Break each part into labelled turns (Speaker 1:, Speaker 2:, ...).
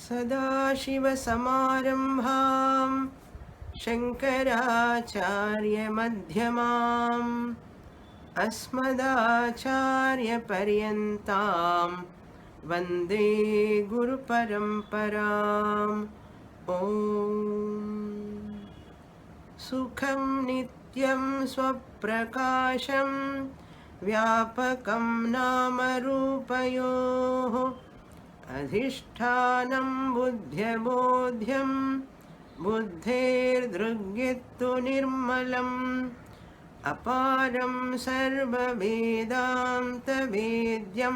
Speaker 1: सदाशिवसमारम्भां शङ्कराचार्यमध्यमाम् अस्मदाचार्यपर्यन्तां वन्दे गुरुपरम्पराम् ॐ सुखं नित्यं स्वप्रकाशं व्यापकं नामरूपयोः अधिष्ठानं बुद्ध्यबोध्यं बुद्धेर्दृग्यत्तु निर्मलम् अपारं सर्ववेदान्तवेद्यं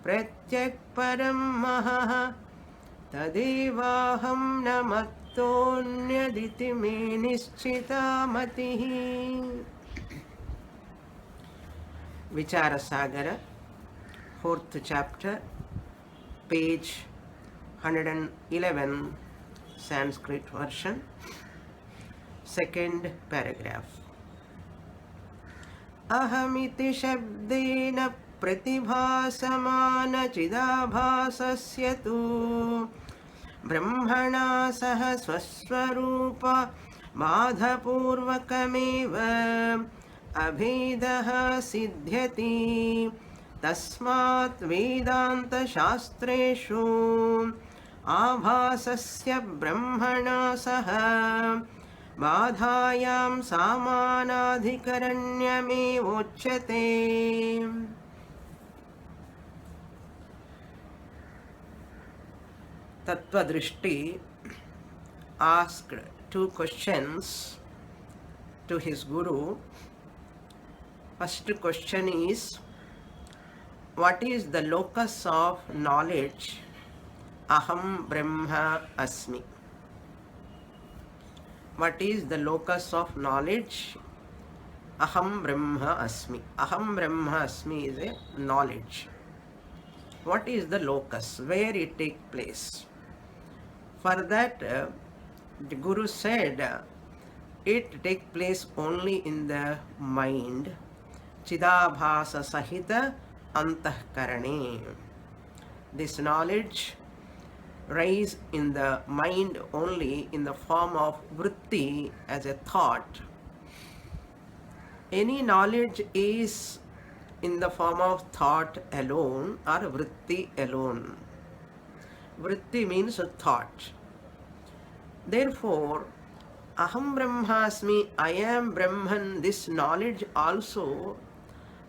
Speaker 1: प्रत्यक्परं महः तदेवाहं न मत्तोऽन्यदिति मे निश्चिता मतिः. Vichara Sagara, 4th chapter, page 111, Sanskrit version, 2nd paragraph. अहमिति शब्देन प्रतिभासमानचिदाभासस्य तु ब्रह्मणा सह स्वस्वरूप बाधपूर्वकमेव अभेदः सिद्ध्यति. तस्मात् वेदान्तशास्त्रेषु आभासस्य ब्रह्मणा सह बाधायां सामानाधिकरण्यमेवोच्यते. Tattvadrishti asked two questions to his guru. First question is, what is the locus of knowledge? Aham Brahma Asmi. What is the locus of knowledge? Aham Brahma Asmi. Aham Brahma Asmi is a knowledge. What is the locus? Where it takes place? For that, the Guru said, it takes place only in the mind. Chidabhasa Sahita Antahkarane. This knowledge rise in the mind only in the form of vritti as a thought. Any knowledge is in the form of thought alone or vritti alone. Vritti means a thought. Therefore, aham brahmasmi, I am Brahman, this knowledge also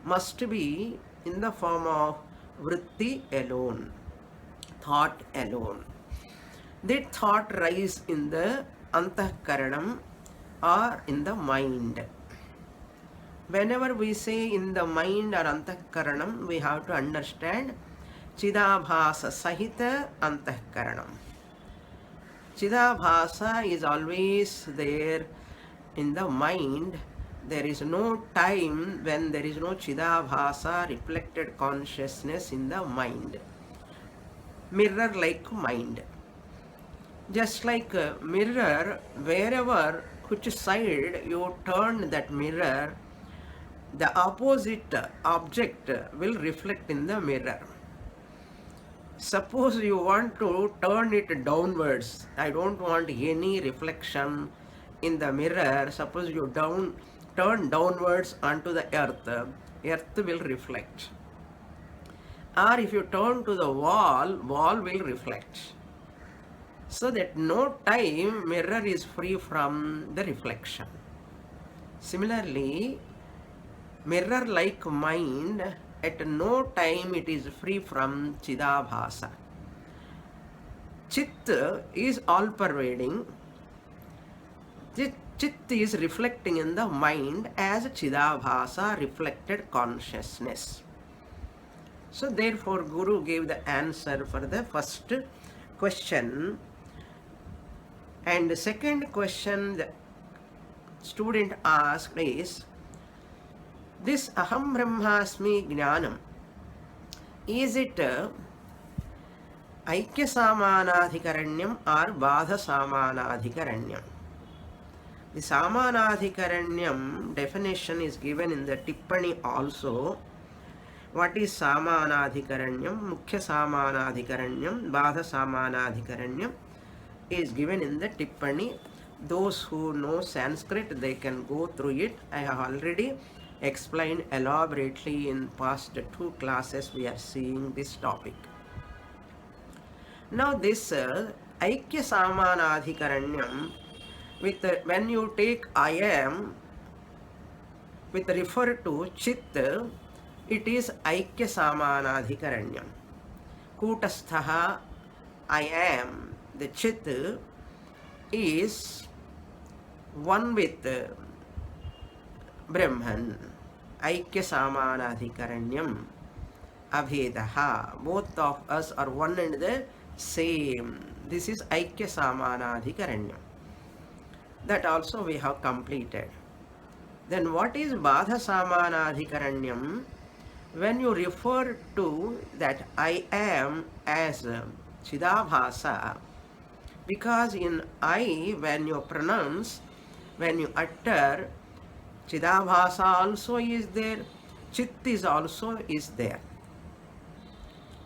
Speaker 1: must be in the form of vritti alone, thought alone. That thought rise in the antahkaranam or in the mind. Whenever we say in the mind or antahkaranam, we have to understand chidabhasa sahita antahkaranam. Chidabhasa is always there in the mind. There is no time when there is no chidabhasa, reflected consciousness in the mind. Mirror like mind. Just like a mirror, wherever, which side you turn that mirror, the opposite object will reflect in the mirror. Suppose you want to turn it downwards, I don't want any reflection in the mirror. Suppose you turn downwards onto the earth will reflect. Or if you turn to the wall will reflect. So that no time mirror is free from the reflection. Similarly, mirror like mind, at no time it is free from chidabhasa. Chit is all pervading. Chit is reflecting in the mind as chidabhasa, reflected consciousness. So therefore Guru gave the answer for the first question. And the second question the student asked is, this aham brahmasmi jnanam, is it aikya samanadhikaranyam or badha samanadhikaranyam? The samanadhikaranyam definition is given in the Tippani also. What is Samanadhikaranyam, Mukhya Samanadhikaranyam, Badha Samanadhikaranyam is given in the Tippani. Those who know Sanskrit, they can go through it. I have already explained elaborately in past 2 classes we are seeing this topic. Now this Aikya Samanadhikaranyam, with when you take I am with refer to Chit, it is Aikya Samanadhikaranyam. Kutasthaha, I am, the Chit is one with Brahman. Aikya Samanadhikaranyam. Abhedaha. Both of us are one and the same. This is Aikya Samanadhikaranyam. That also we have completed. Then what is Badha Samanadhikaranyam? When you refer to that I am as Chidabhasa, because in I, when you pronounce, when you utter, Chidabhasa also is there, Chit is also is there.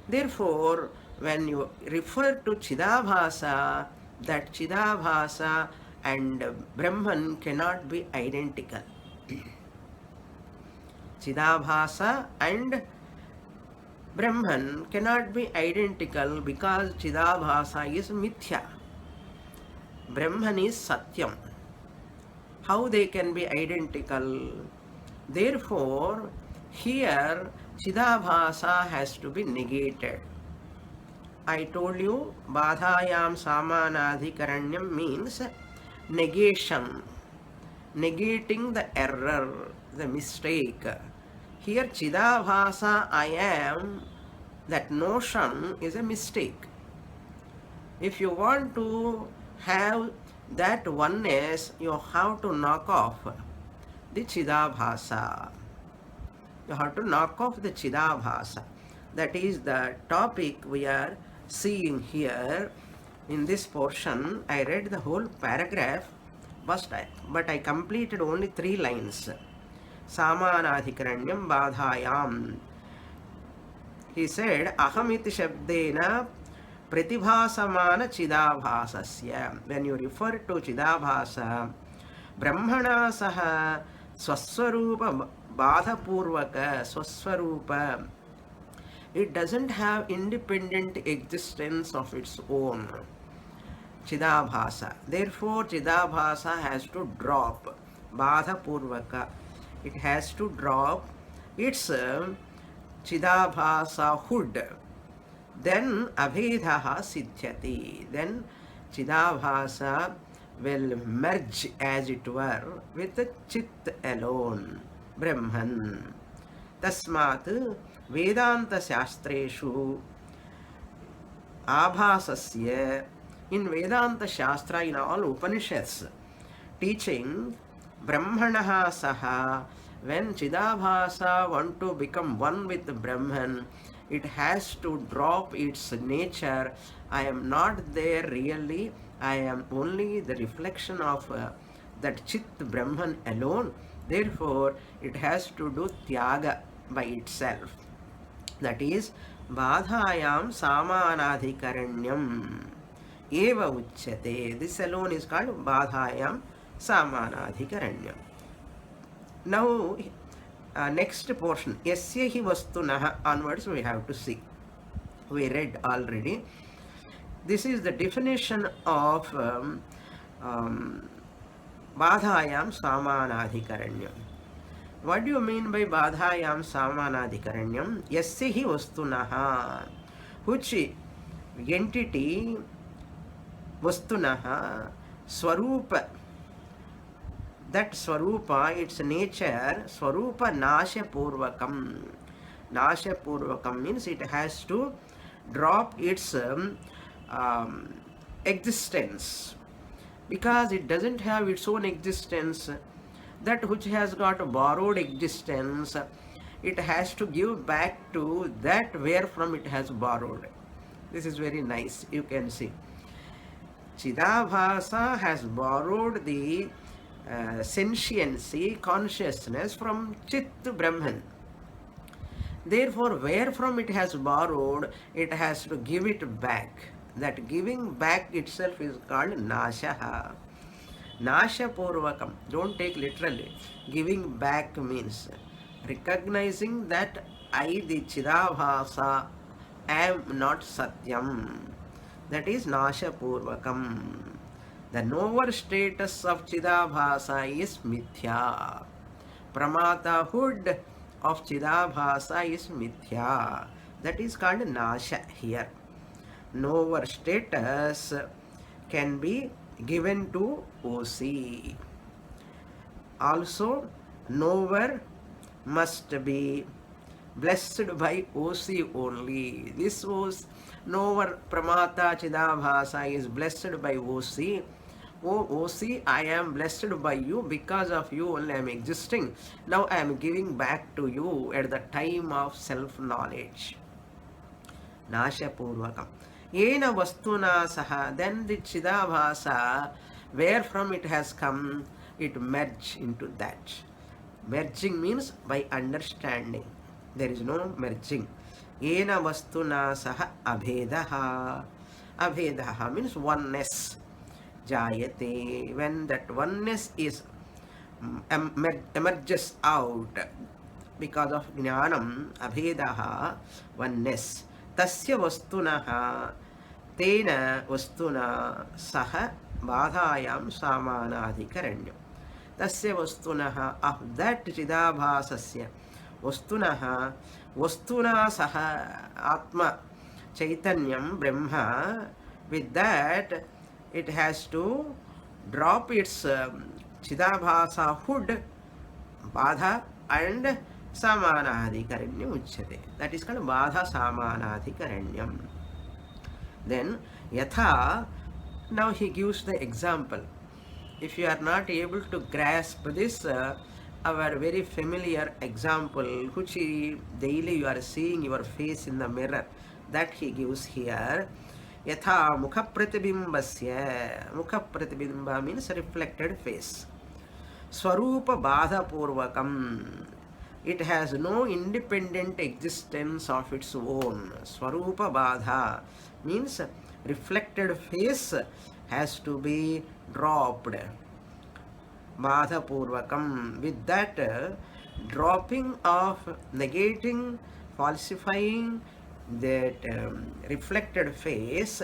Speaker 1: Therefore, when you refer to Chidabhasa, that Chidabhasa and Brahman cannot be identical. Chidabhasa and Brahman cannot be identical because Chidabhasa is Mithya. Brahman is Satyam. How they can be identical? Therefore, here Chidabhasa has to be negated. I told you Badhayam Samanadhikaranyam means negation, negating the error, the mistake. Here Chidabhasa I am, that notion is a mistake. If you want to have that oneness, you have to knock off the Chidabhasa. You have to knock off the Chidabhasa. That is the topic we are seeing here in this portion. I read the whole paragraph, but I completed only 3 lines. Samanadhikaranyam Badhayam. He said, Ahamiti Shabdena Pratibhasamana Chidabhasasya. When you refer to Chidabhasa, Brahmana Saha Swaswarupa Badhapurvaka Swaswarupa. It doesn't have independent existence of its own. Chidabhasa. Therefore, Chidabhasa has to drop. Badhapurvaka. It has to drop its Chidabhasa hood. Then Abhedaha Siddhyati. Then Chidabhasa will merge, as it were, with the Chit alone, Brahman. Tasmat Vedanta Shastreshu Abhasasya. In Vedanta Shastra, in all Upanishads, teaching Brahmanaha Saha, when Chidabhasa want to become one with Brahman, it has to drop its nature. I am not there really, I am only the reflection of that Chit Brahman alone. Therefore, it has to do Tyaga by itself. That is Badhayam Samanadhikaranyam Eva Uchyate. This alone is called Badhayam Samanadhikaranyam. Now, next portion, Yasya hi vastunaha onwards we have to see. We read already. This is the definition of Badhayam Samanadhikaranyam. What do you mean by Badhayam Samanadhikaranyam? Yasya hi vastunaha. Which entity vastunaha swarupa. That swarupa, its nature, swarupa nasha purvakam. Nasha purvakam means it has to drop its existence, because it doesn't have its own existence. That which has got borrowed existence, it has to give back to that where from it has borrowed. This is very nice, you can see. Chidabhasa has borrowed the sentiency, consciousness from Chit Brahman. Therefore, where from it has borrowed, it has to give it back. That giving back itself is called nashaha. Nasha purvakam. Don't take literally. Giving back means recognizing that I, the Chidabhasa, am not Satyam. That is Nasha purvakam. The knower status of Chidabhasa is Mithya. Pramatahood of Chidabhasa is Mithya. That is called Nasha here. Knower status can be given to OC. Also, knower must be blessed by OC only. This was knower Pramata Chidabhasa is blessed by OC. Oh OC, I am blessed by you. Because of you only I am existing. Now I am giving back to you at the time of self-knowledge. Nasha Purvakam. Yena Vastuna Saha. Then the Chidabhasa, where from it has come, it merge into that. Merging means by understanding. There is no merging. Yena Vastuna Saha Abhedaha. Abhedaha means oneness. Jayate. When that oneness is emerges out because of jnanam, abhedaha, oneness. Tasya vastunaha, tena vastuna saha badhayam samanadhikaranyam. Tasya vastunaha, of that chidabhasasya vastunaha, vastuna saha atma chaitanyam brahma. With that it has to drop its chidabhasa hood, badha and samanadhikaranyam uchyate. That is called badha samanadhikaranyam. Then yatha, now he gives the example. If you are not able to grasp this, our very familiar example, which daily you are seeing your face in the mirror, that he gives here. Yatha mukha pratibimbasya. Mukha pratibimba means reflected face. Swarupa badha purvakam. It has no independent existence of its own. Swarupa badha means reflected face has to be dropped. Badha purvakam. With that dropping of, negating, falsifying that reflected face,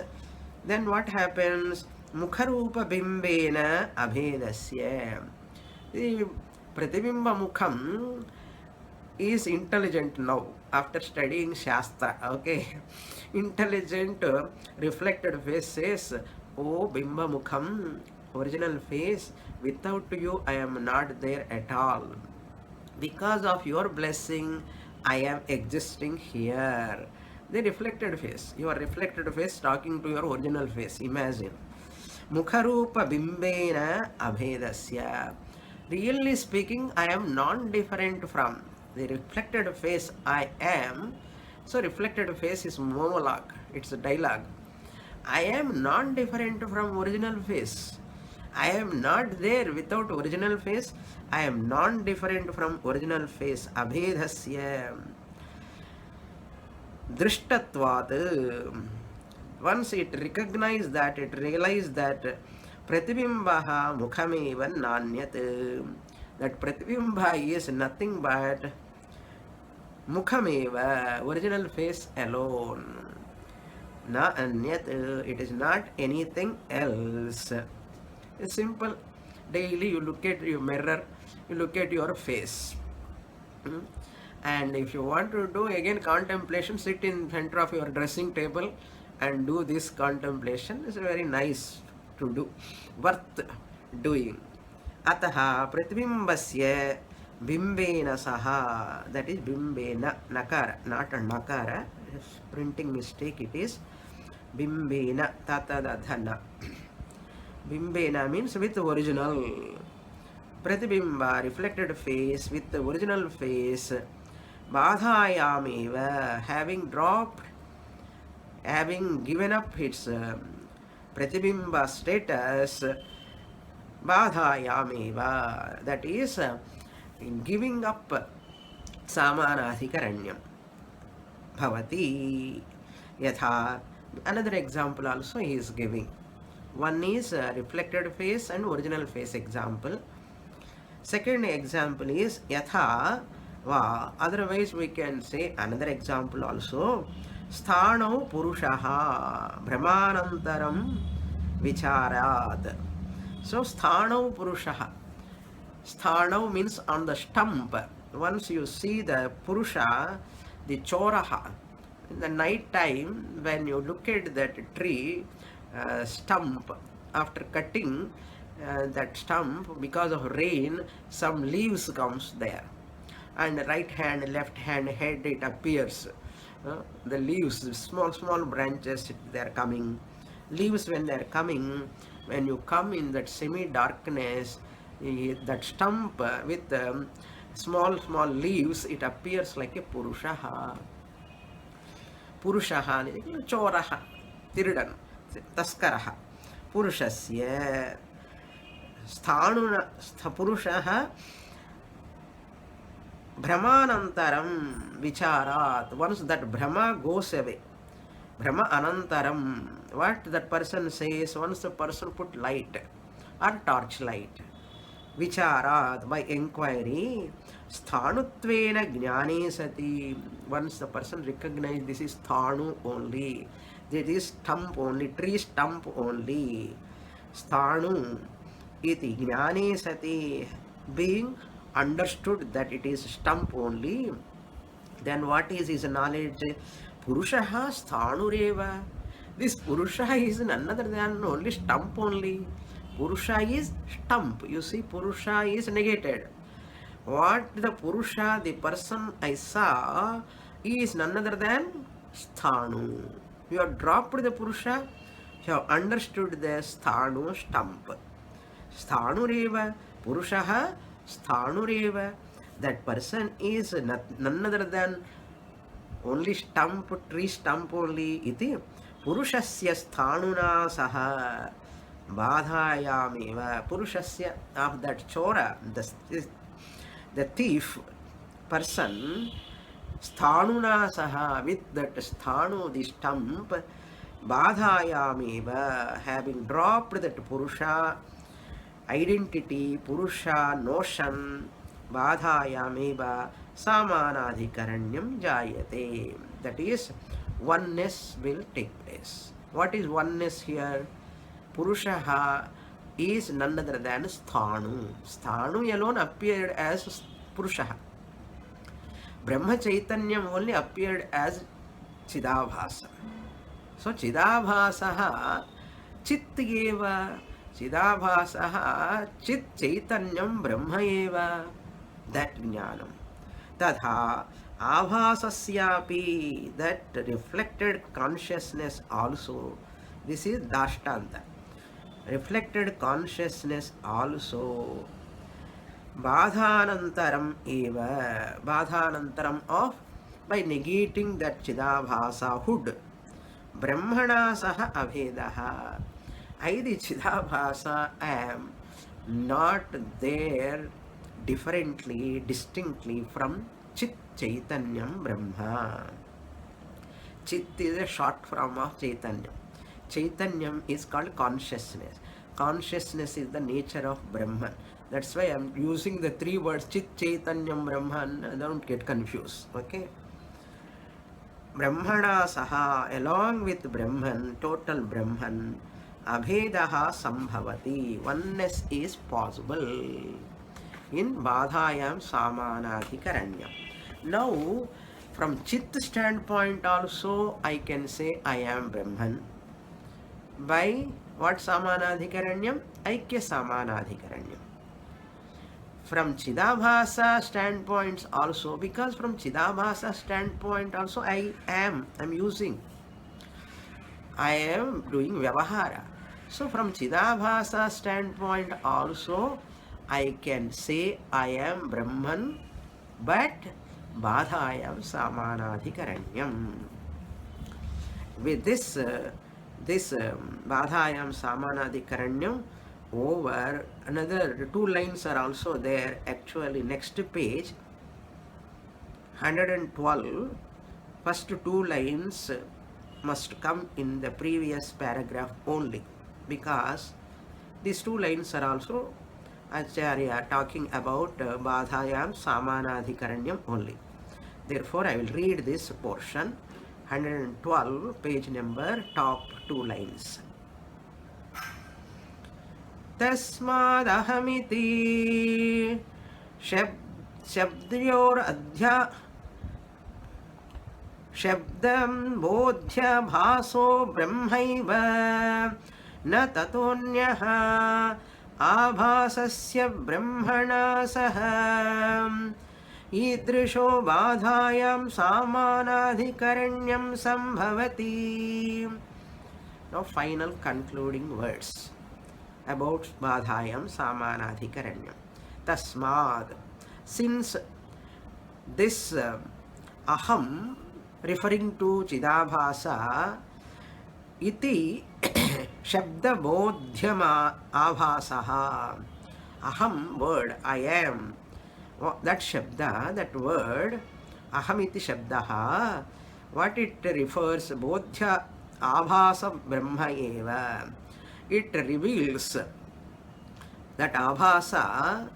Speaker 1: then what happens? Mukharupa bimbena abhedasya. The pratibimba mukham is intelligent now after studying Shastra. Okay, intelligent reflected face says, oh bimba mukham, original face, without you I am not there at all. Because of your blessing I am existing here. The reflected face, your reflected face talking to your original face. Imagine. Mukharupa bimbena abhedasya. Really speaking, I am non-different from the reflected face I am. So reflected face is monologue, it's a dialogue. I am non-different from original face. I am not there without original face. I am non-different from original face. Abhedasya. Drishtatvat. Once it recognizes that, it realizes that pratibimbaha mukhameva nanyat. That pratibimba is nothing but mukhameva, original face alone. Na anyat, it is not anything else. It's simple. Daily you look at your mirror, you look at your face. And if you want to do again contemplation, sit in front of your dressing table and do this contemplation. It's very nice to do, worth doing. Ataha pratbimbasya bimbena saha. That is bimbena, nakara, not a nakara. Printing mistake it is. Bimbena tatadadhana. Bimbena means with original. Pratibimba, reflected face with the original face. Badhayameva, having dropped, having given up its pratibimba status. Badhayameva, that is giving up samanadhikaranyam. bhavati yatha. Another example also he is giving. One is reflected face and original face example. Second example is yatha va. Otherwise we can say another example also. Sthanau purushaha brahmanantaram vicharat. So sthanau purushaha. Sthanau means on the stump. Once you see the purusha, the choraha, in the night time when you look at that tree stump, after cutting that stump, because of rain, some leaves comes there, and right hand, left hand, head, it appears. The leaves, small branches, they are coming. Leaves, when they are coming, when you come in that semi darkness, that stump with small leaves, it appears like a purushaha. Purushaha, choraha, tiridan, taskaraha. Purushasya sthanuna purushaha brahmanantaram vicharat. Once that brahma goes away, brahma anantaram, what that person says, once the person put light or torchlight, vicharat, by inquiry, sthanutvena jnane sati. Once the person recognizes this is sthanu only, this is stump only, tree stump only, sthanu iti jnane sati, being understood that it is stump only, then what is his knowledge? Purushaha sthanureva. This Purusha is none other than only stump only. Purusha is stump. You see, Purusha is negated. What the Purusha, the person I saw, is none other than sthanu. You have dropped the Purusha, you have understood the sthanu, stump. Sthanureva, Purushaha sthanureva. That person is none other than only stump, tree stump only. Iti Purushasya sthanuna saha badhayameva. Purushasya, of that chora, the thief person, sthanuna saha, with that sthanu, the stump, badhayameva, having dropped that Purusha identity, Purusha notion, badhayameva samanadhikaranyam jayate. That is, oneness will take place. What is oneness here? Purushaha is none other than sthanu. Sthanu alone appeared as Purushaha. Brahma Chaitanyam only appeared as Chidabhasa. So Chidabhasaha Chit eva. Chidabhasaha Chit Chaitanyam Brahma eva. That jnanam. Tadha Abhasasyapi, that reflected consciousness also. This is Dashtanta. Reflected consciousness also. Badhanantaram eva. Badhanantaram of, by negating that Chidabhasa hood. Brahmana saha abhedaha. I, the Chidabhasa, am not there differently, distinctly from Chit Chaitanyam Brahma. Chit is a short form of Chaitanyam. Chaitanyam is called consciousness. Consciousness is the nature of Brahman. That's why I'm using the three words Chit Chaitanyam Brahman. Don't get confused. Okay? Brahmana saha, along with Brahman, total Brahman, abhedaha sambhavati, oneness is possible in badhayam samanadhikaranyam. Now, from Chit standpoint also, I can say I am Brahman. By what samanadhikaranyam? Aikya samanadhikaranyam. From Chidabhasa standpoints also, because from Chidabhasa standpoint also I am using. I am doing Vyavahara. So from Chidabhasa standpoint also, I can say I am Brahman, but Badhayam Samanadhikaranyam. With this Badhayam Samanadhikaranyam, over another two lines are also there. Actually, next page, 112. first two lines must come in the previous paragraph only, because these two lines are also Acharya talking about Badhayam Samanadhikaranyam only. Therefore, I will read this portion, 112, page number, top two lines. Tasmadahamiti shabdyor adhya Shabdam bodhya bhaso brahmaiva na tatonyah abhasasya brahmana saha idrisho badhayam samanadhikaranyam sambhavati. Now final concluding words about badhayam samanadhikaranyam. Tasmad, since this aham referring to Chidabhasa iti shabda bodhyama abhasaha. Aham word, I am, that shabda, that word, aham iti shabdaha, what it refers, bodhya abhasa brahma eva. It reveals that abhasa,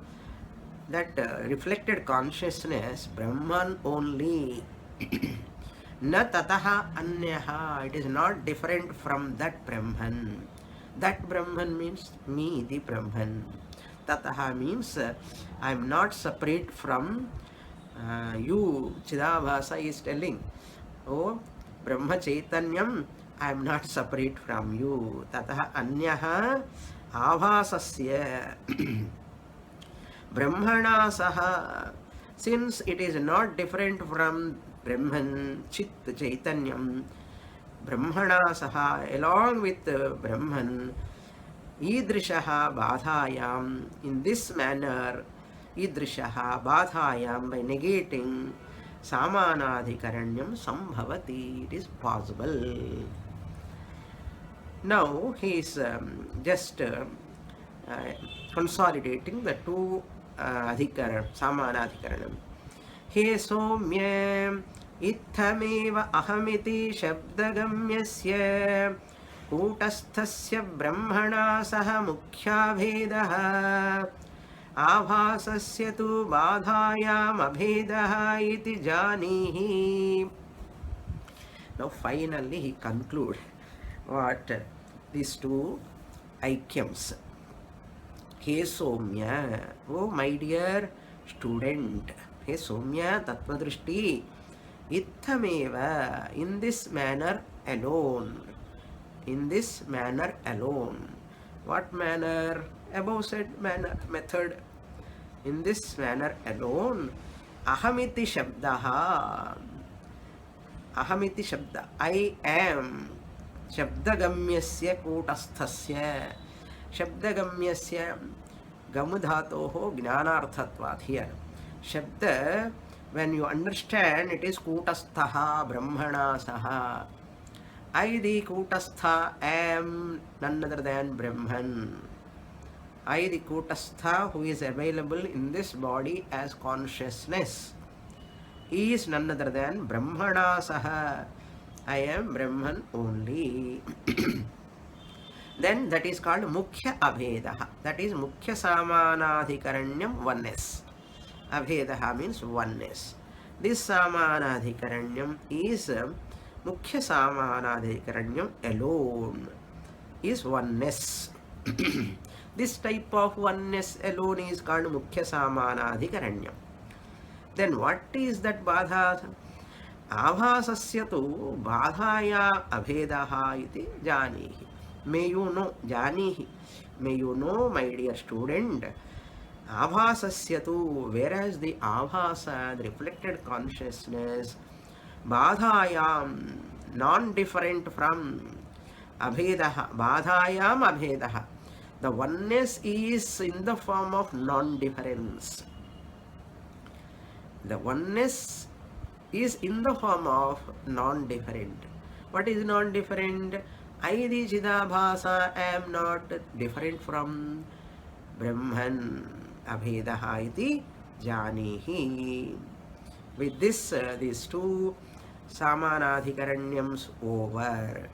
Speaker 1: that reflected consciousness, Brahman only. Na tataha anyaha, it is not different from that Brahman. That Brahman means me, the Brahman. Tataha means I am not separate from you. Chidabhasa is telling, oh Brahma Chaitanyam, I am not separate from you. Tataha anyaha abhasasya Brahmana saha, since it is not different from Brahman, Chit Chaitanyam, Brahmana saha, along with Brahman, Idrishaha Badhayam, in this manner, Idrishaha Badhayam, by negating Samanadhikaranyam Sambhavati, it is possible. Now he is just consolidating the two adhikaran, Samanadhikaranam. He somya ithameva ahamiti shabdagamyasya kūtasthasya brahmana saha mukhya bhedaha abhasasya tu badhayam abhedaha iti janihi. Now finally he concludes what these two aikyams. He somya, oh my dear student, he somya tattvadrishti ithameva, in this manner alone. In this manner alone. What manner? Above said manner, method. In this manner alone. Ahamiti shabdaha. Ahamiti shabda, I am. Shabdagamyasya kūtasthasya. Shabdagamyasya gamudhatoho jnanarthatvat. Here Shabda, when you understand, it is kūtasthaha brahmana saha. I, the kūtastha, am none other than Brahman. I, the kūtastha, who is available in this body as consciousness, he is none other than Brahmana saha. I am Brahman only. Then that is called Mukhya Abhedaha. That is Mukhya Samanadhikaranyam, oneness. Abhedaha means oneness. This Samanadhikaranyam is Mukhya Samanadhikaranyam alone, is oneness. This type of oneness alone is called Mukhya Samanadhikaranyam. Then what is that Badha? Abhasasya tu Badhaya Abhedaha iti janihi. May you know, janihi. May you know, my dear student, Abhasasya tu, whereas the Abhasa, the reflected consciousness, Badhayam, non-different from Abhedaha, Badhayam Abhedaha. The oneness is in the form of non-difference. The oneness is in the form of non-different. What is non-different? I, the Chidabhasa, am not different from Brahman. Abhedaha iti janihi. With this, these two Samanadhikaranyam's over.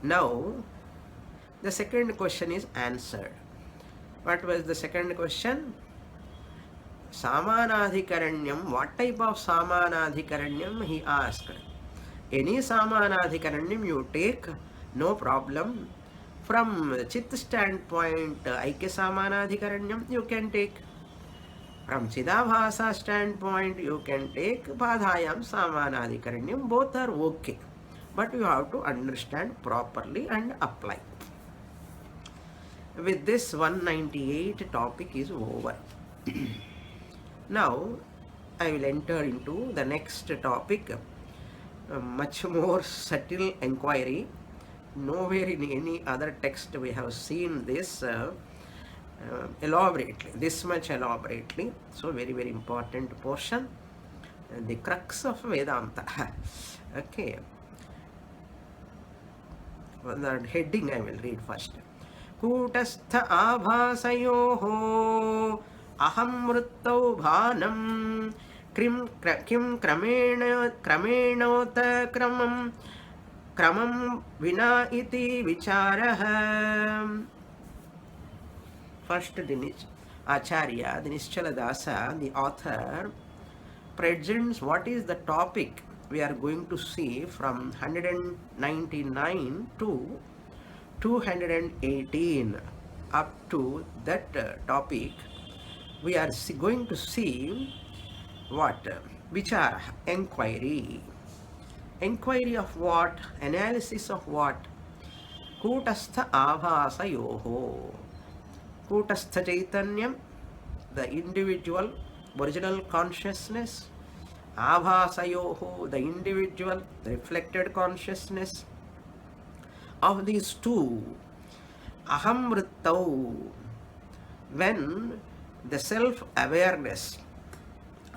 Speaker 1: Now, the second question is answered. What was the second question? Samanadhikaranyam, what type of Samanadhikaranyam he asked. Any Samanadhikaranyam you take, no problem. From Chit standpoint, Aikya Samanadhikaranyam you can take. From Chidabhasa standpoint, you can take Badhayam Samanadhikaranyam. Both are okay. But you have to understand properly and apply. With this 198 topic is over. Now, I will enter into the next topic, much more subtle inquiry. Nowhere in any other text we have seen this elaborately, this much elaborately. So, very, very important portion, the crux of Vedanta. Okay. The heading I will read first. Kutastha abhasayoho aham mrittau bhanam kim kramenota kramam vina iti vicharaha. First, Acharya, the Nischala Dasa, the author, presents what is the topic we are going to see from 199 to 218. Up to that topic, we are going to see what? Vichara, inquiry. Inquiry of what? Analysis of what? Kutastha abhasa yoho. Kutastha Chaitanyam, the individual, original consciousness. Abhasayoho, the individual, the reflected consciousness. Of these two, aham vrittau, when the self-awareness,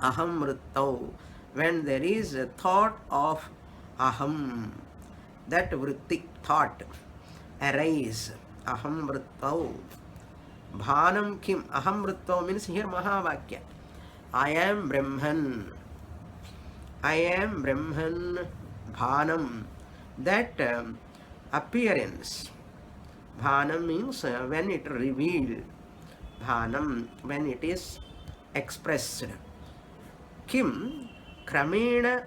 Speaker 1: aham vrittau, when there is a thought of aham, that vritti, thought, arise, aham vrittau. Bhanam kim, aham vrittau means here Mahavakya. I am Brahman. I am Brahman, Bhanam. That appearance. Bhanam means when it revealed. Bhanam, when it is expressed. Kim, Kramena,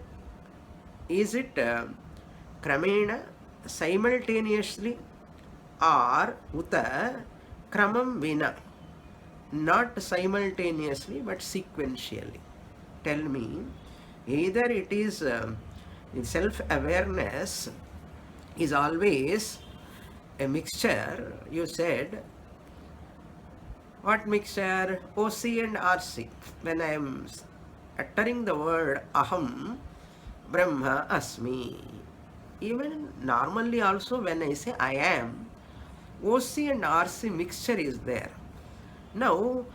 Speaker 1: is it Kramena simultaneously or Uta Kramam Vina? Not simultaneously but sequentially. Tell me, either it is self-awareness is always a mixture. You said, what mixture? OC and RC. When I am uttering the word Aham Brahma Asmi, even normally also when I say I am, OC and RC mixture is there. Now,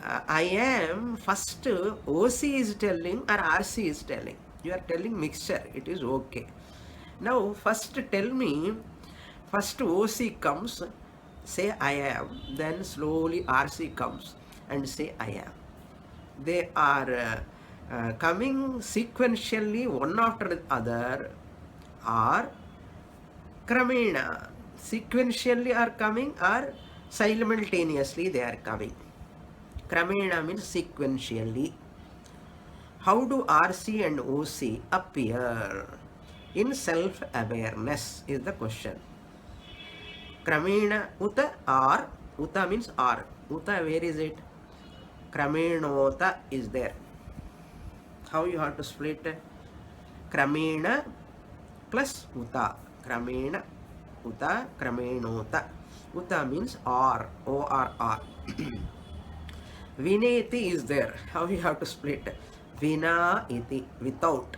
Speaker 1: I am, first OC is telling or RC is telling. You are telling mixture, it is okay. Now, first tell me, first OC comes, say I am, then slowly RC comes and say I am. They are coming sequentially one after the other, or Kramena, sequentially are coming, or simultaneously they are coming. Kramena means sequentially. How do RC and OC appear? In self-awareness is the question. Kramena uta or, uta means or. Uta, where is it? Kramenota is there. How you have to split? Kramena plus uta. Kramena uta, kramenota. Uta means or, O-R-R. Vineti is there. How you have to split? Vina iti, without.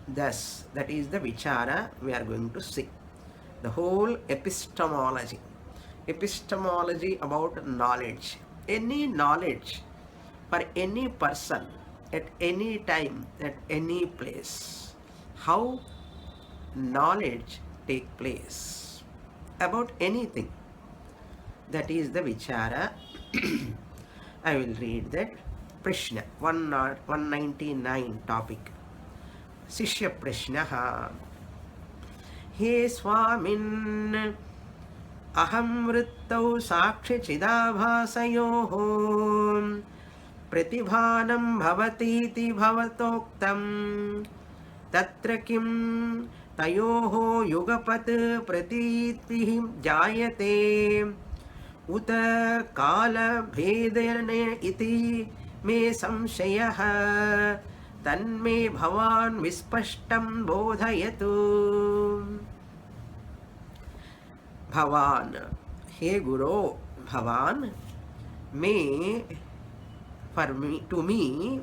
Speaker 1: Thus, that is the Vichara we are going to see. The whole epistemology. Epistemology about knowledge. Any knowledge for any person at any time, at any place. How knowledge take place about anything. That is the Vichara. I will read that. Prashna, 199 topic. शिष्य प्रश्नः हे स्वामिन् अहं वृत्तौ साक्षि चिदाभासयोः प्रतिभानं भवतीति भवतोक्तं तत्र किं तयोः युगपत् प्रतीतिः जायते उत कालभेदेन इति मे संशयः तन्मे भवान् विस्पष्टं बोधयतु. भवान्, हे गुरो, भवान् may for me to me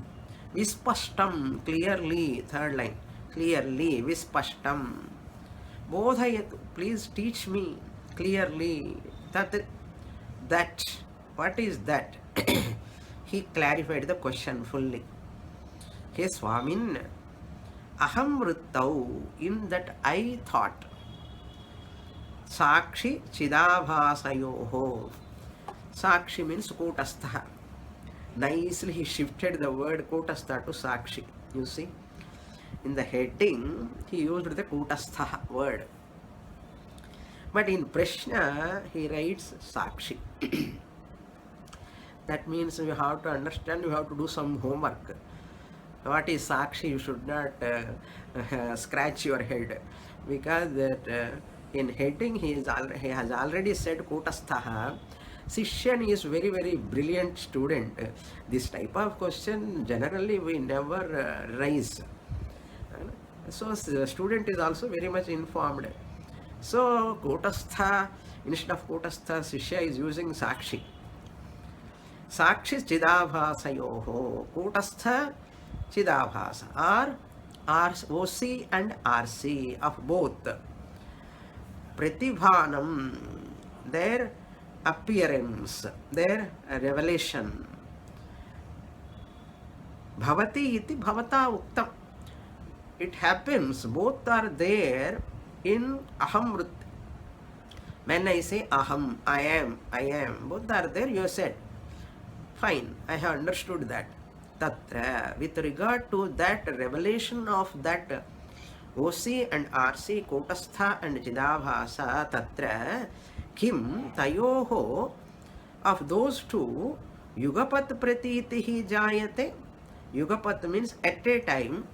Speaker 1: vispashtam, clearly, third line, clearly, vispashtam, bodhayatu, please teach me clearly that what is that. He clarified the question fully. Hey Swamin, aham vrittau, in that I thought, sakshi chidabhasayoho. Sakshi means kotastha. Nicely he shifted the word kotastha to sakshi. You see, in the heading he used the kotastha word, but in prashna he writes sakshi. That means you have to understand, you have to do some homework. What is sakshi? You should not scratch your head, because that in heading he has already said kotastha. Sishyan is very, very brilliant student. This type of question generally we never raise. So the student is also very much informed. So kotastha, instead of kotastha, Sishya is using sakshi. Sakshi chidabhasayoho. Kotastha chidabhasa are OC and RC of both. Pratibhanam, their appearance, their revelation. Bhavati iti bhavata uktam. It happens, both are there in aham vritti. When I say aham, I am, both are there, you said. Fine, I have understood that. Tatra, with regard to that revelation of that OC and RC, kotastha and chidabhasa, tatra, kim tayoho, of those two, yugapat pratitihi jayate. Yugapat means at a time,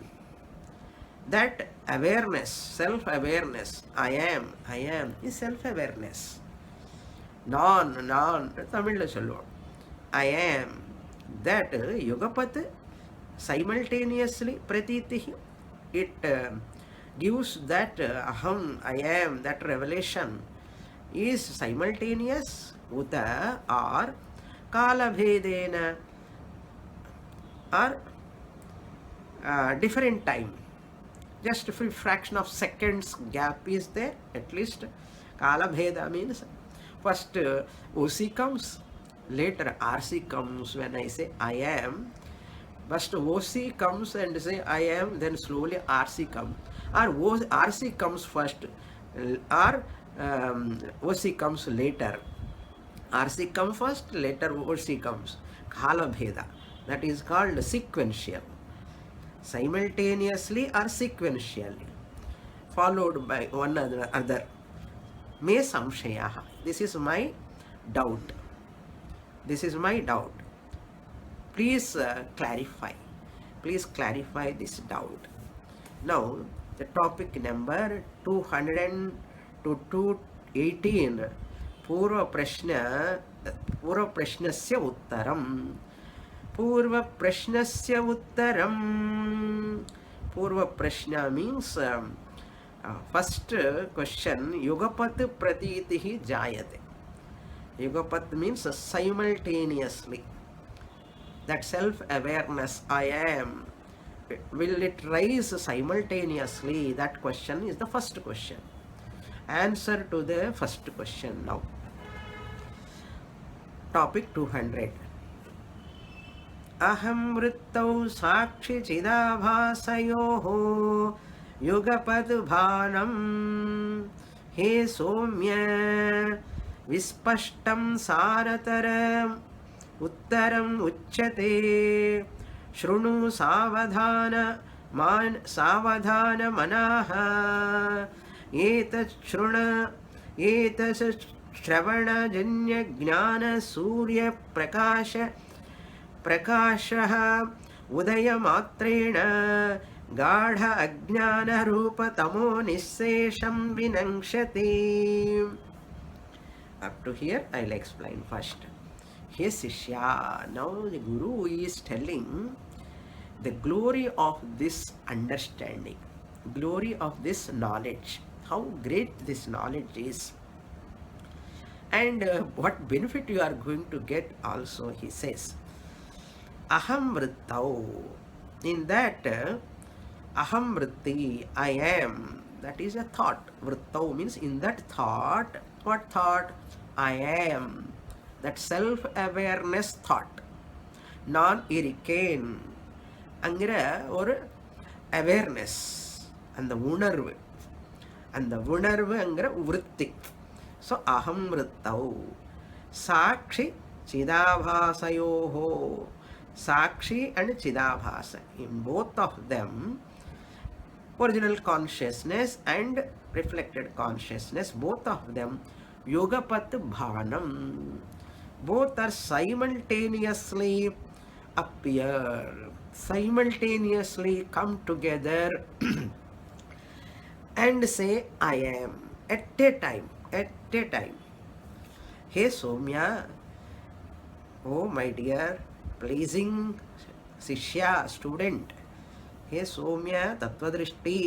Speaker 1: that awareness, self-awareness, I am is self-awareness. Non, Tamil lo solluvom. I am, that yugapat simultaneously pratitihi, it gives that aham, I am, that revelation is simultaneous, uta, or kala bhedena, or different time. Just a fraction of seconds gap is there, at least. Kala bheda means first OC comes, later RC comes. When I say I am, first OC comes and say I am, then slowly RC comes. Or RC comes first, or OC comes later. RC comes first, later OC comes. Kala bheda. That is called sequential. Simultaneously or sequentially, followed by one another. Me samshayaha. This is my doubt. This is my doubt. Please clarify. Please clarify this doubt. Now, the topic number 200 to 218. Purva prashnasya uttaram. Purva prashnasya uttaram. Purva prashna means first question, yugapat pratitihi jayate. Yugapat means simultaneously. That self-awareness, I am, will it rise simultaneously? That question is the first question. Answer to the first question now. Topic 200. Aham vrittau sakshi chidabhasayoho yugapad bhanam he somya vispashtam sarataram uttaram uchyate shrunu savadhana Man savadhana manaha etat shruna etas shravana janya jnana surya prakasha udayamatrena gadha ajnana rupa tamo nissesham vinangshati. Up to here I'll explain first. Hey Sishya, now the Guru is telling the glory of this understanding, glory of this knowledge, how great this knowledge is, and what benefit you are going to get also. He says, Aham vrittau. In that, Aham vritti, I am, that is a thought. Vrittau means in that thought. What thought? I am. That self-awareness thought. Non-irricane. அங்கிற ஒரு awareness, அந்த உணர்வு, அந்த உணர்வுங்கிற விருத்தி. So அகம் விருத்தௌ சாட்சி சிதாபாசயோஹோ. Sakshi and chidabhasa, in both of them, original consciousness and reflected consciousness, both of them yugapat bhavanam, both are simultaneously appear, simultaneously come together and say I am at a time, at a time. Hey Somya, oh my dear pleasing Sishya, student, हे सौम्य तत्वदृष्टि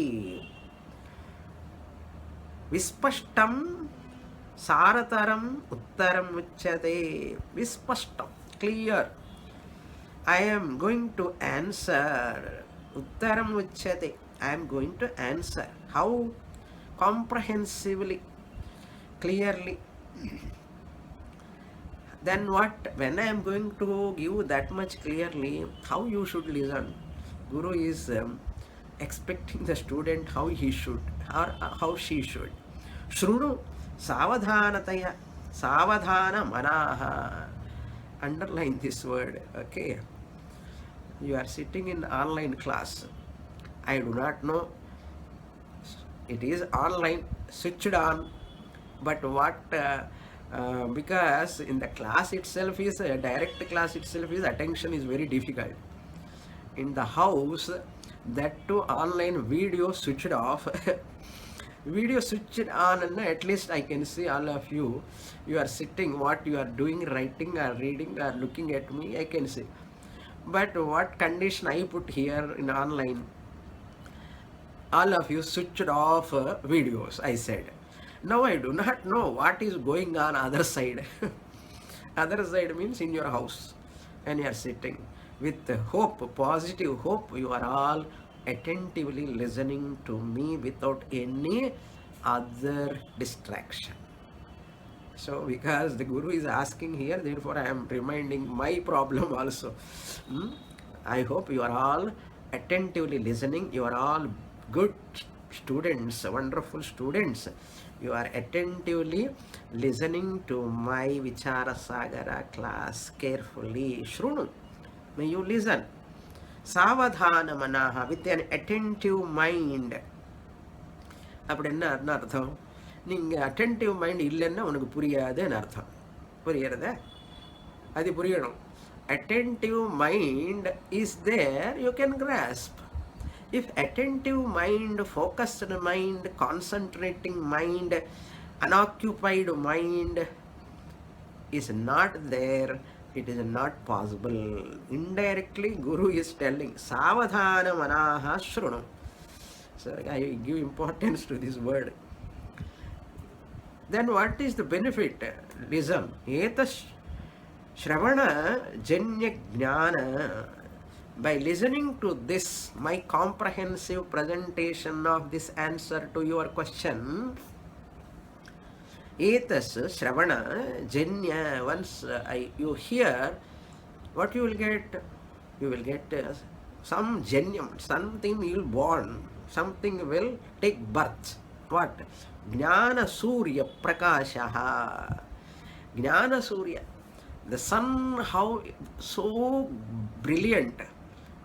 Speaker 1: विस्पष्टं सारतरं उत्तरं उच्यते. विस्पष्टं, clear. I am going to answer. Uttaram uchyate, I am going to answer. How? Comprehensively, clearly. Then what? When I am going to give that much clearly, how you should listen? Guru is expecting the student how he should or how she should. Shrunu savadhanataya, savadhana manaha. Underline this word, okay? You are sitting in online class. I do not know. It is online, switched on, but what? Because in the class itself is direct class itself is attention is very difficult. In the house, that too online video switched off. Video switched on, and at least I can see all of you. You are sitting, what you are doing, writing or reading or looking at me, I can see. But what condition I put here in online, all of you switched off videos, I said. Now I do not know what is going on other side. Other side means in your house, and you are sitting. With hope, positive hope, you are all attentively listening to me without any other distraction. So because the Guru is asking here, therefore I am reminding my problem also. I hope you are all attentively listening. You are all good students, wonderful students. You are attentively listening to my Vichara Sagara class carefully. Shrunu. May you listen. Savadhana manaha, with an attentive mind. அப்படி என்ன அர்த்தம்? நீங்கள் attentive mind இல்லைன்னா உனக்கு புரியாதுன்னு அர்த்தம். புரியுறத? அது புரியணும். Attentive mind is there, you can grasp. If attentive mind, focused mind, concentrating mind, unoccupied mind is not there, it is not possible. Indirectly, Guru is telling, Savadhana manaha shrunu. So I give importance to this word. Then what is the benefit? Listen. Etas shravana janya jnana. By listening to this, my comprehensive presentation of this answer to your question, etas shravana janya, once you hear, what you will get? You will get some janyam, something you will born, something will take birth. What? Jnana Surya Prakashaha. Jnana Surya. The sun, how so brilliant,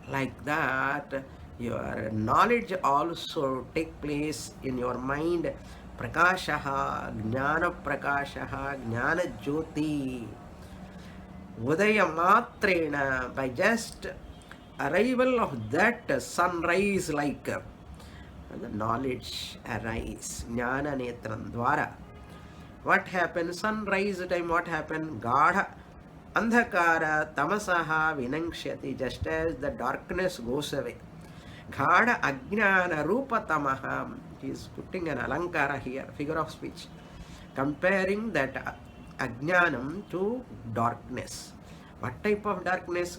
Speaker 1: like that your knowledge also take place in your mind. Prakashaha, Jnana Prakashaha, Jnana Jyoti. Udayamatrena, by just arrival of that sunrise, like the knowledge arise. Jnana Netram Dwara. What happened? Sunrise time, what happened? Gadha Andhakara Tamasaha Vinangshyati, just as the darkness goes away. Ghada Ajnana Rupa Tamaha. He is putting an alankara here, figure of speech, comparing that Ajnanam to darkness. What type of darkness?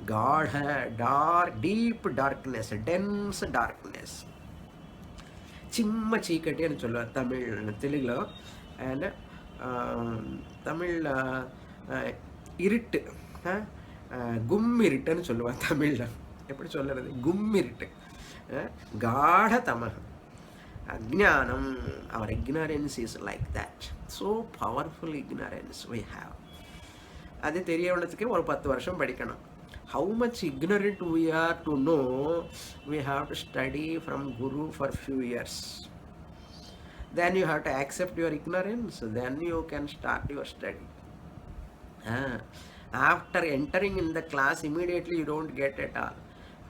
Speaker 1: Gadha, dark, deep darkness, dense darkness. చిమ్మ చీకటి అని சொல்லுவார் తెలుగులో. And தமிழ்ல இருட்டு, கும்மிருட்டு అని சொல்லுவார் தமிழ்ல. எப்படி சொல்லுறது? கும்மிருட்டு, గాఢతమః, అజ్ఞానం. Our ignorance is like that. So powerful ignorance we have. అది తెలియడానికి ஒரு 10 வருஷம் படிக்கணும். How much ignorant we are to know, we have to study from Guru for few years. Then you have to accept your ignorance, then you can start your study. After entering in the class, immediately you don't get it all.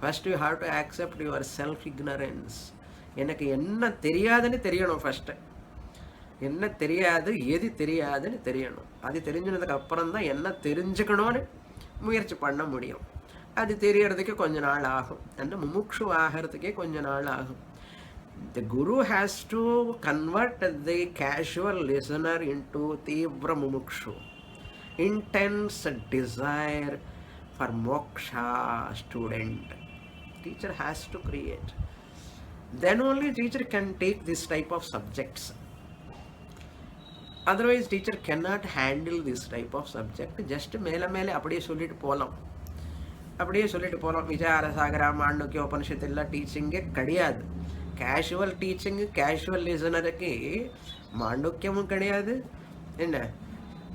Speaker 1: First you have to accept your self-ignorance. எனக்கு என்ன தெரியாதுன்னு தெரியணும். First என்ன தெரியாது, எது தெரியாதுன்னு தெரியணும். அது தெரிஞ்சினதுக்கு அப்புறம் தான் என்ன தெரிஞ்சுக்கணும்னு முயற்சி பண்ண முடியும். அது தெரியறதுக்கு கொஞ்ச நாள் ஆகும். அந்த முமுக்ஷு ஆகிறதுக்கே கொஞ்ச நாள் ஆகும். The Guru has to convert the casual listener into Tivra Mumukshu, intense desire for moksha student. Teacher has to create. Then only teacher can take this type of subjects. Otherwise teacher cannot handle this type of subject. Just மேல மேல அப்படியே சொல்லிட்டு போகலாம். விசார சாகரா மாண்டூக்கிய உபனிஷத்து எல்லாம் டீச்சிங்கே கிடையாது. Casual teaching, casual லிசனருக்கு மாண்டூக்கியமும் கிடையாது, என்ன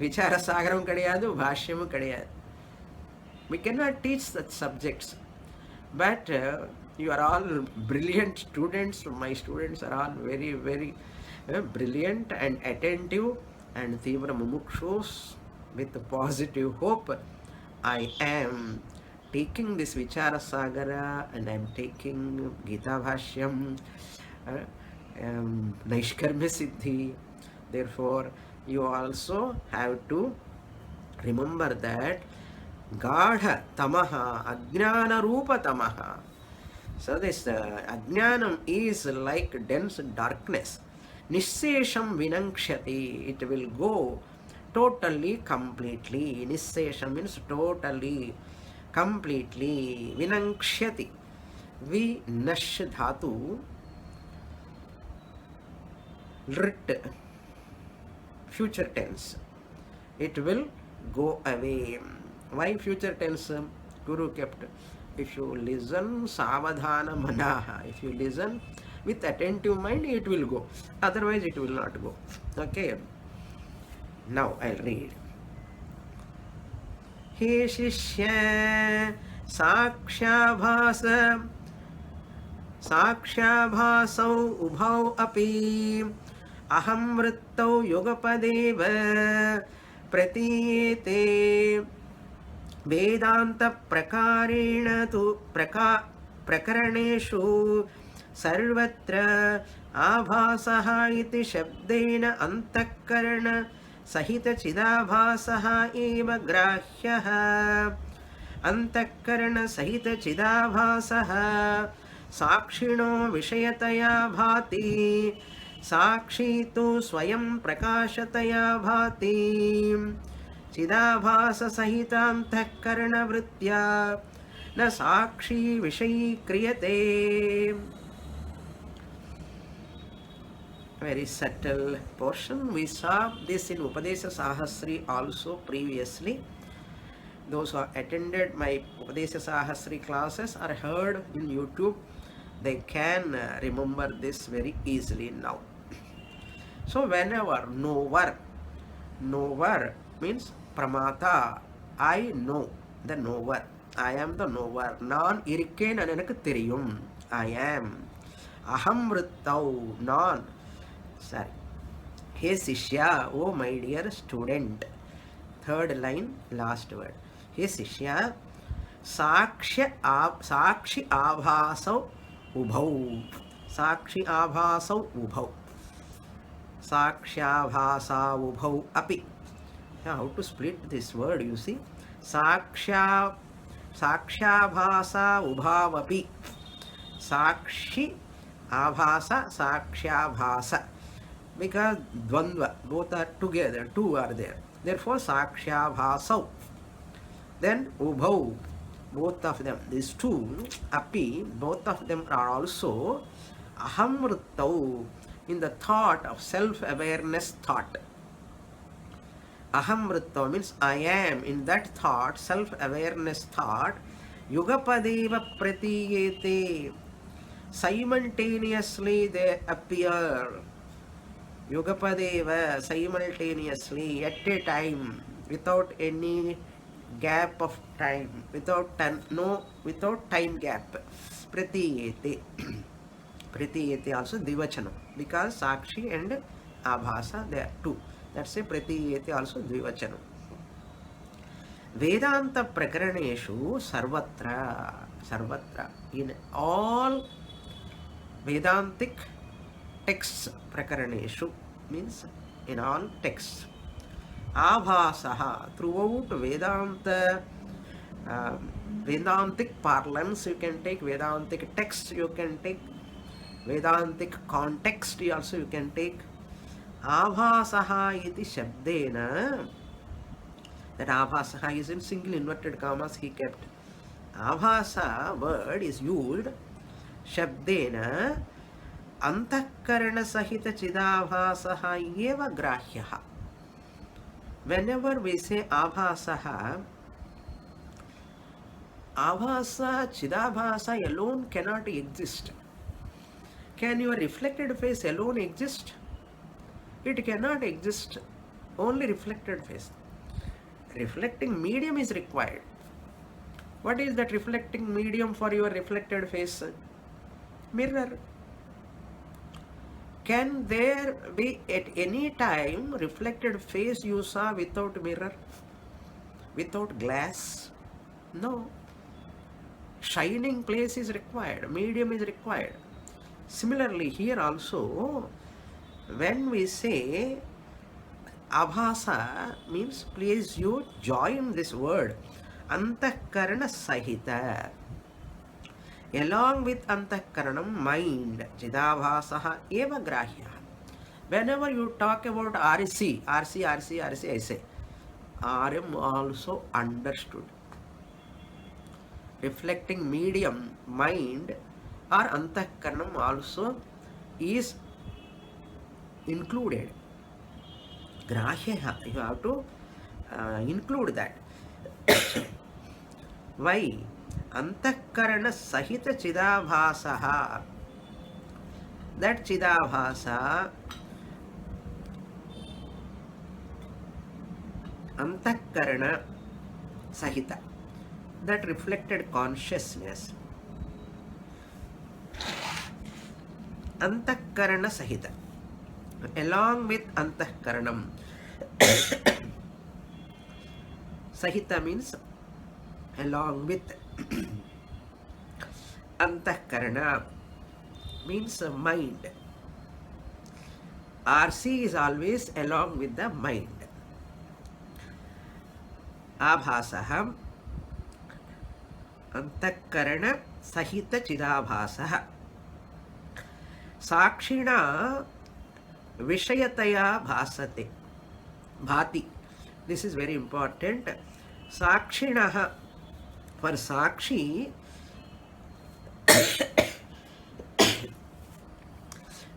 Speaker 1: விசார சாகரமும் கிடையாது, பாஷ்யமும் கிடையாது. We cannot teach such subjects. But you are all brilliant students. My students are all very, very brilliant and attentive and Tivra Mumukshus with positive hope. I am taking this Vichara Sagara and I am taking Gita Bhashyam, Naishkarmya Siddhi. Therefore, you also have to remember that Gadha Tamaha, Ajnana Rupa Tamaha. So this Ajnanam is like dense darkness. Nissesham Vinankshati, it will go totally, completely. Nissesham means totally, completely. Vinankshati, Vinash dhatu, Rit, future tense. It will go away. Why future tense? Guru kept. If you listen savadhana manaha, if you listen with attentive mind, it will go. Otherwise it will not go. Okay. Now I'll read. He shishya sakshabhasau ubhau api aham vrittau yogapadeva pratiyete Vedanta prakarena tu prakaraneshu sarvatra abhasaha iti shabdena antakarana sahita chidabhasaha eva grahyaha antakarana sahita chidabhasaha sakshino vishayataya bhati sakshi tu swayam prakashataya bhati चिदाभास सहितांतःकरण वृत्त्या न साक्षी विषयी क्रियते. Very subtle portion. We saw this in Upadesha Sahasri also previously. Those who have attended my Upadesha Sahasri classes or heard in YouTube, they can remember this very easily now. So whenever knower means Pramata, I know, the knower. I am the knower. நான் இருக்கேன் எனக்கு தெரியும். I am. Aham vrittau. நான். Sorry. Hey Sishya, oh my dear student. Third line, last word. Hey Sishya, साक्षि आभासौ उभौ. साक्षि आभासौ उभौ. साक्ष्याभासा उभौ अपि. How to split this word, you see? साक्ष्याभासा उभावपि. साक्षि आभासा साक्ष्याभासा. Because dvandva, both are together, two are there. Therefore, sakshyabhasau. Then ubhau, both of them, these two, api, both of them are also ahamrittau, in the thought of self-awareness thought. Ahamrittau means I am, in that thought, self-awareness thought. Yugapadeva pratiyete, simultaneously they appear. Yugapadeva, simultaneously, at a time, without any gap of time, without time gap. Pratiyete. Pratiyete also divachanam, because Sakshi and Abhasa, they are two. That's a Pratiyete also divachanam. Vedanta Prakaraneshu sarvatra, in all Vedantic texts, Prakaraneshu means in all texts. Abhasaha, throughout Vedanta, Vedantic parlance, you can take Vedantic text, you can take Vedantic context, also you can take. Abhasaha iti shabdena, that Abhasaha is in single inverted commas he kept. Abhasa word is used shabdena antahkarana sahita chidabhasaha eva grahyaha. Whenever we say abhasaha, abhasa, chidabhasa alone cannot exist. Can your reflected face alone exist? It cannot exist. Only reflected face. Reflecting medium is required. What is that reflecting medium for your reflected face? Mirror. Can there be at any time reflected face you saw without mirror? Without glass? No. Shining place is required. Medium is required. Similarly, here also, when we say abhasa, means please you join this word antahkarana sahita. Along with antahkaranam, mind, chidabhasaha eva grahya. Whenever you talk about RC, I say, RM also understood. Reflecting medium, mind, or antahkaranam also is included. Grahya, you have to include that. Why? Antahkarana sahita chidabhasaha. That chidabhasa, antahkarana sahita, that reflected consciousness, antahkarana sahita, along with antahkaranam. Sahita means along with. Antahkarana means mind. RC is always along with the mind. Abhasaham antahkarana sahita chidabhasaha. Sakshina vishayataya bhasate. Bhati. This is very important. Sakshinaha, for Sakshi,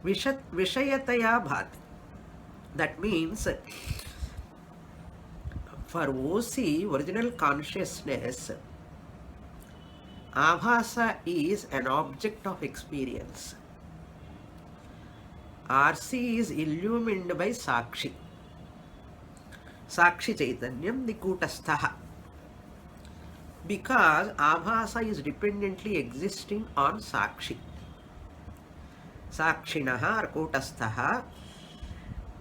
Speaker 1: Vishayataya bhati. That means for OC, original consciousness, Abhasa is an object of experience. RC is illumined by Sakshi. Sakshi Chaitanyam Nikutasthaha. Because abhasa is dependently existing on sakshi. Sakshinaha or kutasthaha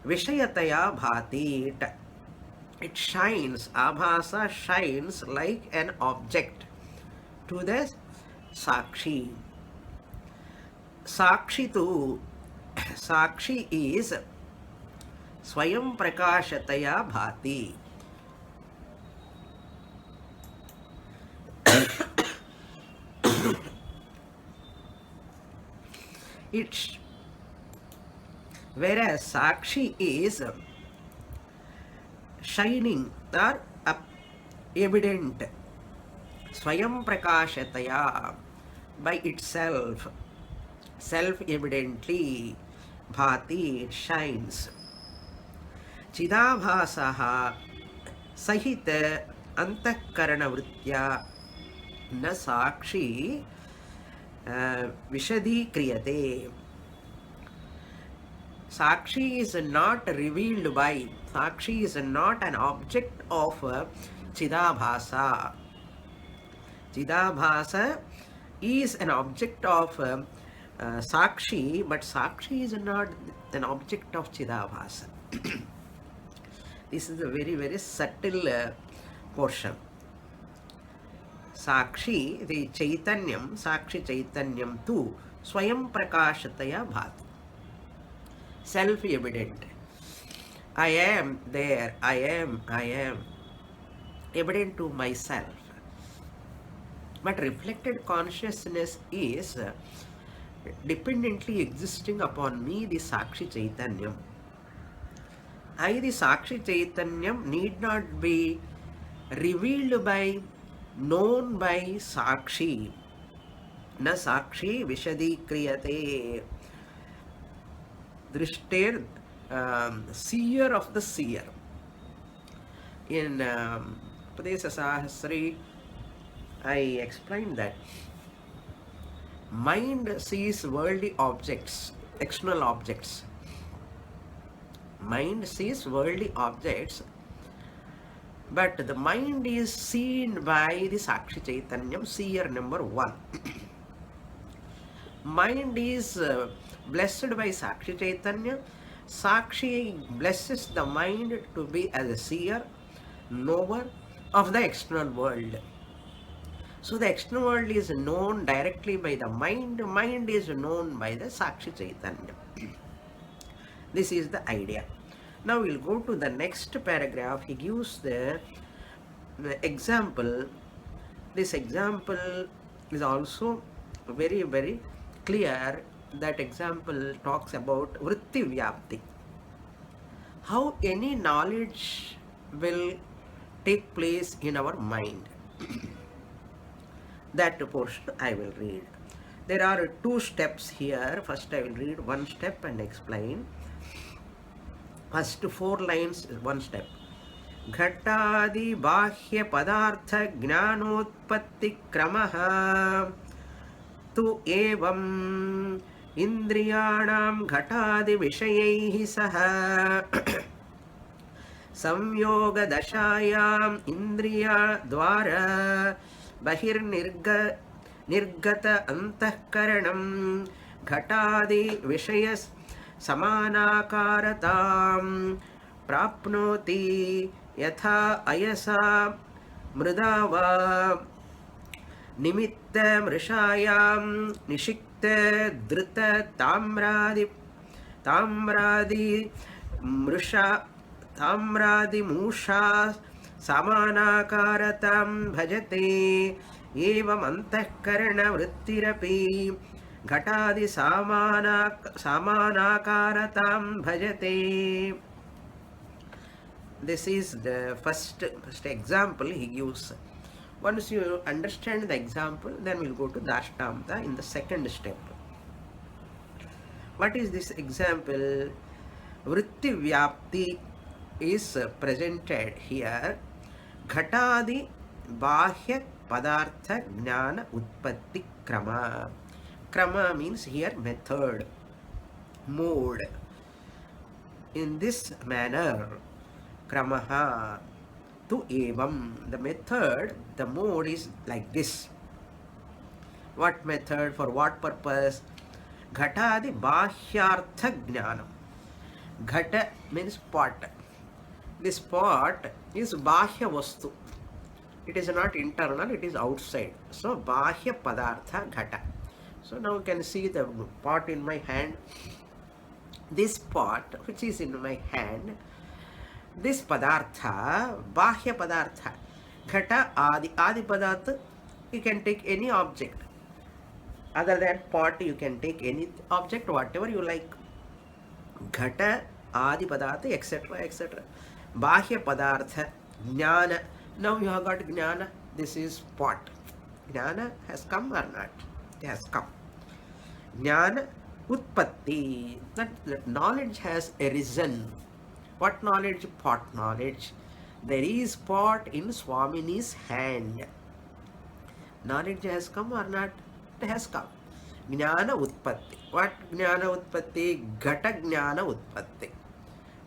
Speaker 1: vishayataya bhati. It shines, abhasa shines like an object to the sakshi. Sakshi tu, sakshi is swayam prakashataya bhati. It's whereas sakshi is shining or evident, swayam prakashataya, by itself, self-evidently, bhati, it shines. Chidabhasaha sahita antakarana vritya na sakshi vishadhikriyate. Sakshi is not revealed by, Sakshi is not an object of Chidabhasa. Chidabhasa is an object of Sakshi, but Sakshi is not an object of Chidabhasa. This is a very, very subtle portion. Sakshi, the Chaitanyam, Sakshi Chaitanyam tu Swayam Prakashataya Bhati. Self-evident. I am there, I am, evident to myself. But reflected consciousness is dependently existing upon me, the Sakshi Chaitanyam. I, the Sakshi Chaitanyam, need not be revealed by, known by Sakshi. Na Sakshi Vishadhikriyate. Drishter, seer of the seer. In Upadesa Sahasri, I explained that mind sees worldly objects, external objects. Mind sees worldly objects, but the mind is seen by the Sakshi Chaitanyam, seer number 1. Mind is blessed by Sakshi Chaitanya. Sakshi blesses the mind to be as a seer, knower of the external world. So the external world is known directly by the mind is known by the Sakshi Chaitanya. This is the idea. Now we'll go to the next paragraph. He gives the example. This example is also very, very clear. That example talks about vritti vyapti. How any knowledge will take place in our mind. That portion I will read. There are 2 steps here. First I will read 1 step and explain. First 4 lines is 1 step. Ghatadi bahya padartha jnanotpatti kramaha tu evam indriyanam ghatadi vishayaihi saha samyoga dashayam indriya dwara bahir nirgata antahkaranam ghatadi vishayas samanakaratam prapnoti yatha ayasa mridava nimitta mrishayam nishikta drita tamradi musha samanakaratam bhajate evam antahkarana vrittirapi ghatadi samanakaratam bhajate. This is the first example he gives. Once you understand the example, then we'll go to Dashtamta in the second step. What is this example? Vritti Vyapti is presented here. Ghatadi Bahya Padartha Jnana Utpatti Krama. Krama means here method, mode. In this manner, kramaha tu evam. The method, the mode is like this. What method? For what purpose? Ghatadi bahyartha jnanam. Ghata means pot. This pot is bahya vastu. It is not internal, it is outside. So bahya padartha ghata. So now you can see the pot in my hand. This pot which is in my hand, this padartha, bahya padartha, ghata adi padartha, you can take any object. Other than pot, you can take any object, whatever you like. Ghata, adi padartha, etc., etc. Bahya padartha, jnana. Now you have got jnana. This is pot. Jnana has come or not? It has come. Jnana utpatti. That knowledge has arisen. What knowledge? Pot knowledge. There is pot in Swamini's hand. Knowledge has come or not? It has come. Jnana utpatti. What jnana utpatti? Ghata jnana utpatti.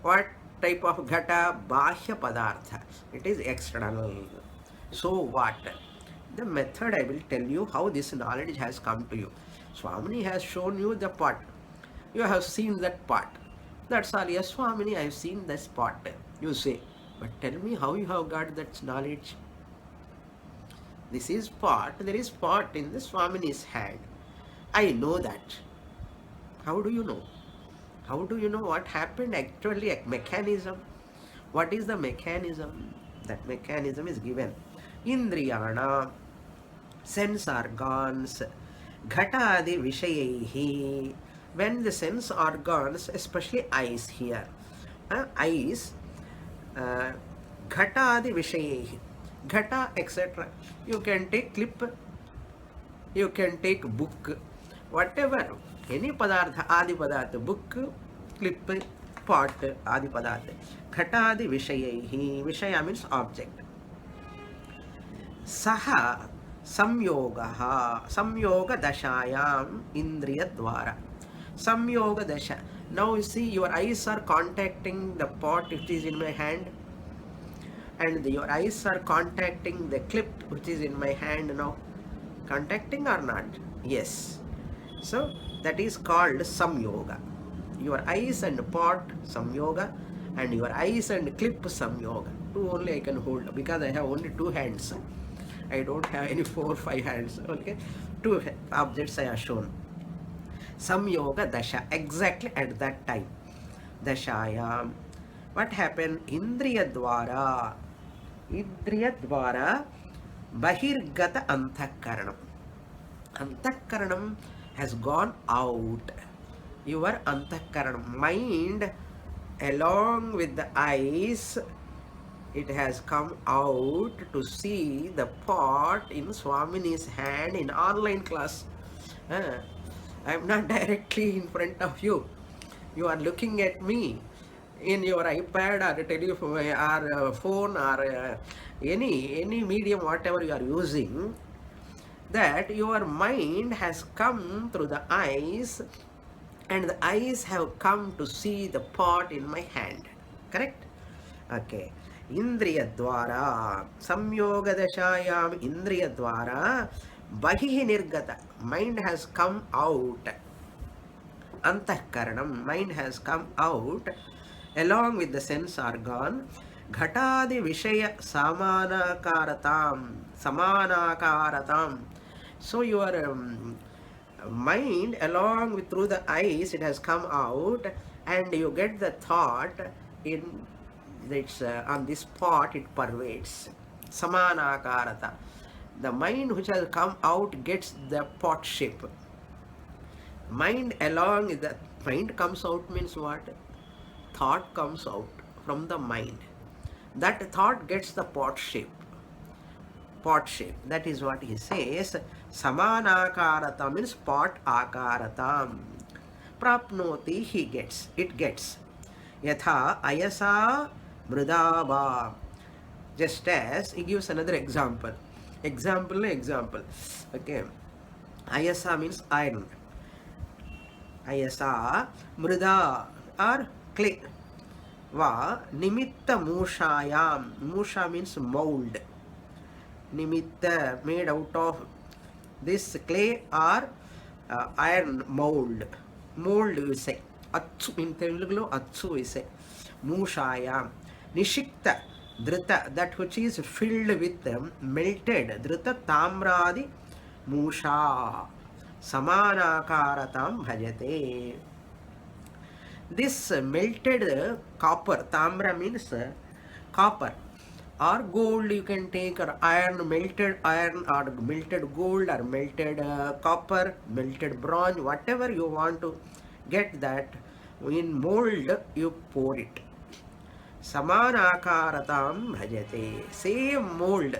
Speaker 1: What type of ghata? Bahya padartha. It is external. So what? The method I will tell you how this knowledge has come to you. Swamini has shown you the pot. You have seen that pot. That's all. Yes, Swamini, I have seen this pot. You say, but tell me how you have got that knowledge. This is pot. There is pot in the Swamini's hand. I know that. How do you know? How do you know what happened actually? A mechanism. What is the mechanism? That mechanism is given. Indriyana, sense organs, ghatadi vishayehi. When the sense organs, especially eyes here, eyes, ghatadi vishayehi, ghata, etc. You can take clip, you can take book, whatever, any padartha, adi padartha, book, clip, pot, adi padartha. Ghatadi vishayehi, vishaya means object. Saha samyogaha, samyoga dashayam indriya dwara. Samyoga dasha. Now you see your eyes are contacting the pot which is in my hand, and your eyes are contacting the clip which is in my hand now. Contacting or not? Yes. So that is called samyoga. Your eyes and pot samyoga, and your eyes and clip samyoga. Two only I can hold because I have only two hands. I don't have any 4 or 5 hands. Okay, two objects I have shown. Samyoga dasha, exactly at that time. Dashayam. What happened? Indriya dwara. Indriya dwara bahirgata antakaranam. Antakaranam has gone out. Your antakaranam, mind, along with the eyes, it has come out to see the pot in Swamini's hand in online class. I am not directly in front of you. You are looking at me in your iPad or telephone or phone or any medium, whatever you are using. That your mind has come through the eyes, and the eyes have come to see the pot in my hand. Correct? Okay. Indriya dwara, samyoga dashayam indriya dwara, bahihi nirgata, mind has come out. Antakaranam, mind has come out along with the sense organ. Ghatadi vishaya samanakaratam. So your mind, along with through the eyes, it has come out, and you get the thought in it's on this pot, it pervades. Samanakarata. The mind which has come out gets the pot shape. Mind along with the mind comes out means what? Thought comes out from the mind. That thought gets the pot shape. Pot shape. That is what he says. Samanakarata means pot akaratam. Prapnoti, he gets. It gets. Yatha ayasa mridava. Just as he gives another example. Example. Okay. Ayasa means iron. Ayasa mrida or clay. Va nimitta mushayam. Musha means mold. Nimitta, made out of this clay or iron mold. Mold we say. Atsu, in Telugu, Atsu we say. Mushayam. Nishikta, Drita, that which is filled with melted. Drita tamradi musha. Samanakaratam bhajate. This melted copper, tamra means copper, or gold you can take, or iron, melted iron, or melted gold, or melted copper, melted bronze, whatever you want to get that, in mold you pour it. Samanakaratam bhajate. Same mold,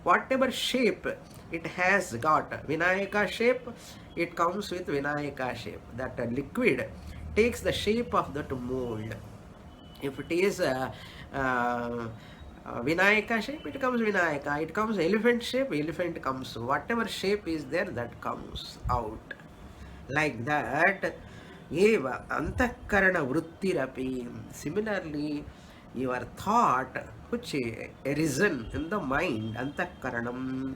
Speaker 1: whatever shape it has got. Vinayaka shape, it comes with Vinayaka shape. That liquid takes the shape of that mold. If it is Vinayaka shape, it comes Vinayaka. It comes elephant shape, elephant comes. Whatever shape is there, that comes out. Like that, eva antakarana vrittirapi. Similarly, your thought which arisen in the mind, antakaranam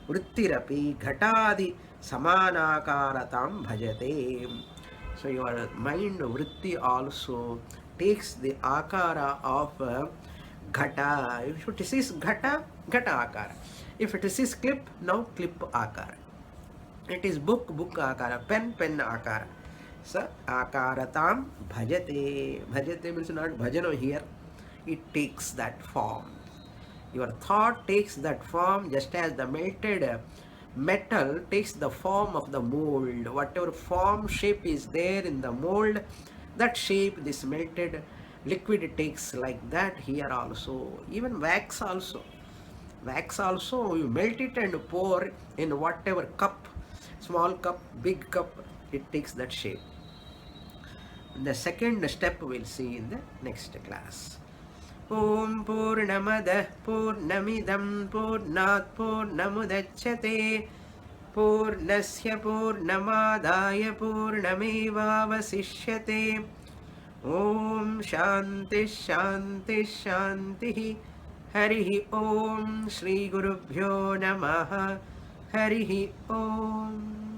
Speaker 1: vrittirapi ghatadi samanakaratam bhajate. So your mind vritti also takes the akara of ghata. If it is ghata, ghata akara. If it is clip, now clip akara. It is book, book akara. Pen, pen akara. So akaratam bhajate. Bhajate means not bhajano here. It takes that form. Your thought takes that form, just as the melted metal takes the form of the mold. Whatever form, shape is there in the mold, that shape this melted liquid takes. Like that here also. Even wax also. Wax also, you melt it and pour in whatever cup, small cup, big cup, it takes that shape. The second step we'll see in the next class. Om Purnamada Purnamidam Purnat Purnamudachyate Purnasya Purnamadaya Purnamevavasishyate. Om Shanti Shanti Shanti. Harihi Om. Shri Gurubhyo Namaha. Harihi Om.